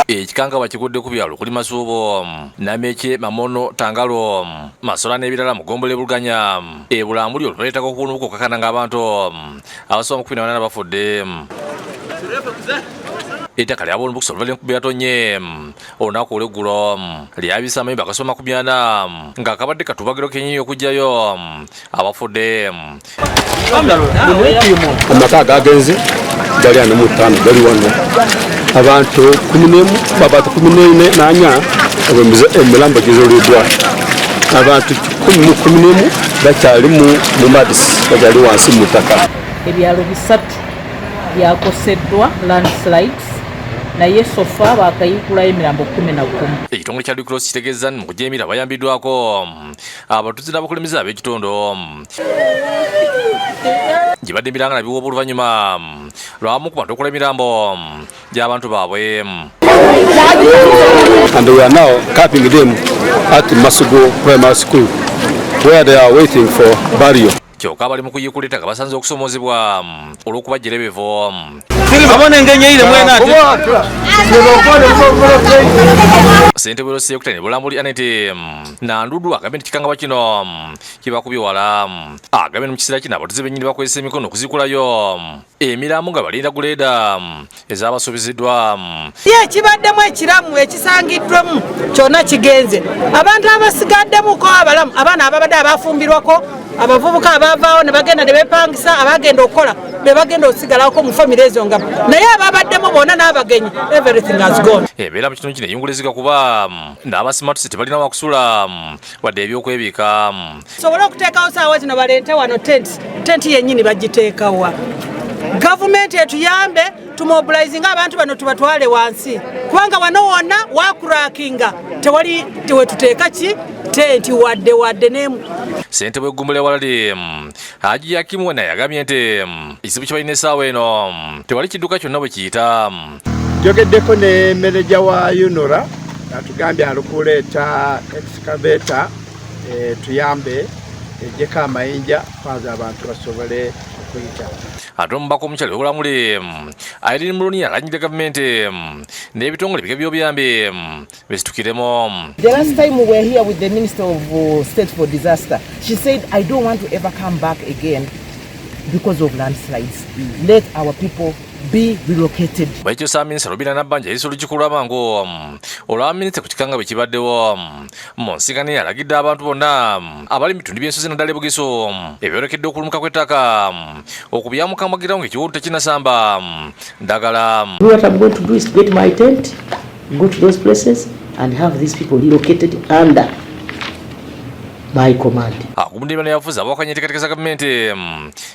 Ekikanga bakigudde ku byalo kuli Masuubo, Nameke, Mamono, Tangalo, Masola n'ebirala mu Gombole Buluganya. Bulambuli oluleetako okunuuka okukakana ng'abantu abasoba mu 14 bafudde. Ettaka lya Bugisu oluva ku byatonye olunaku olw'eggulo lyabisa amayumba akasoma ku 400 ng'akabadde katubagiro kenyinyi okujjayo abafudde. Amaka agagenze gali ano mu ttaano gali wano abantu 14 emirambo gizuuliddwa abantu 11 bakyali mu madisi bakyali wansi mu ttaka. Ebyalo bisatu byakoseddwa landslides naye sofa bakayikulayo emirambo 11. Ekitongole kya Red Cross kitegeeza mu kujeemera bayambiddwako abatuuze n'abakulembeze ab'ekitundu gibadde emiranga nabiwa oluvannyuma lwamu ku bantu okola emirambo gy'abantu baabwe. And we are now capping them at Masugo Primary School where they are waiting for burial. Kyokka abali mu kuyiikula ettaka basanze okusomoozebwa olw'okubajjira ebivo. Ssentebe w'Sekitale Bulambuli Anete Nandudu agambye nti kikangabwa kino kibakubye wala. Agambye mu kiseera kino abatuuze bennyini bakozesa emikono okuzikulayo emirambo nga balinda guleeda ezabasuubiziddwa. Ekibaddemu ekiramu ekisangiddwamu kyonna kigenze. Abantu abasigaddemuko abalamu abaana ababadde abafumbirwako abavubuka abavaawo ne bagenda ne beepangisa abagenda okukola be bagenda okusigalako mu famire ezo nga naye ababaddemu bonna n'abagenyi everything has gone. Ebeera mu kitundu kino eyungulizika kuba n'abasimatuse tebalina wakusula wadde ebyokwebika. Sobola okuteekawo saawa zino balente wano tenti yennyini bagiteekawa. Gavumenti etuyambe tumobilizinga abantu bano tubatwale wansi kubanga wano wonna wakurakinga tewali tewetuteeka ki tenti wadde nemu. Ssentebe w'eggumbule walali Haji Yakimu naye agambye nti ekizibu kye balina essaawa eno tewali kidduka kyonna bwe kiyita. Njogeddeko ne meneja wa UNORA atugambye alukuleeta excavator tuyambe ejjeko amayinja kwanza abantu basobole okuyita. Ate omubaka omukyala w'Obulamuli Irene Mulonyi alanyidde gavumenti n'ebitongole bike by'obuyambi bisitukiremu. The last time we were here with the Minister of State for Disaster, she said, I don't want to ever come back again because of landslides. Let our people be relocated. Bwekyo Ssabaminista Nabanja yayisa olukiiko lw'amangu olwa minisita ku kikanga bwe kibaddewo mu nsinkano alagidde abantu bonna abali mu bitundu by'ensozi naddala e Bugisu ebyolekedde okulumuka kw'ettaka okubyamukamagirawo ng'ekiwundu tekinnasamba ddagala. What I'm going to do is to get my tent, go to those places and have these people relocated under my command. Akumundiba yavuze abawakanya enteekateeka za gavumenti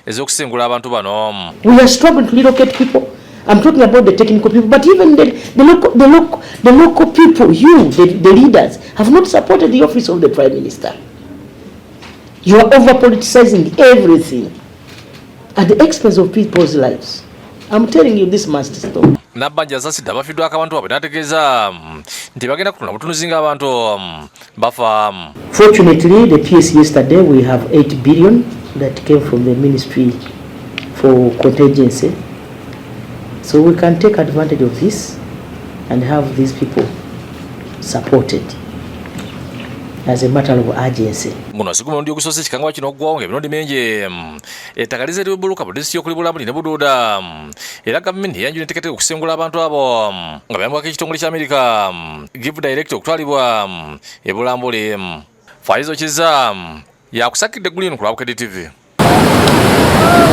ez'okusengula abantu bano. We are struggling to relocate people. I'm talking about the technical people, but even the local people, the leaders, have not supported the office of the Prime Minister. You are over-politicizing everything at the expense of people's lives. I'm telling you, this must stop. Nabanja asasidde abafiddwako abantu baabwe n'ategeeza nti bagenda kutunda butunuzi ng'abantu bafa. Fortunately, the PS yesterday, we have 8 billion that came from the Ministry for Contingency. So we can take advantage of this and have these people supported as a matter of urgency. Muno siku mundi okusosa ekikangabwa kino okuggwawo ng'emirundi mingi ettaka lizeetebwa mu disitulikiti y'okuli Bulambuli ne Buduuda era gavumenti yanjula enteekateeka okusengula abantu abo nga bayambwako ekitongole ky'Amerika Give Direct okutwalibwa e Bulambuli. Faizo Kiza yakusakidde eggulu lino ku lwa Bukedde TV.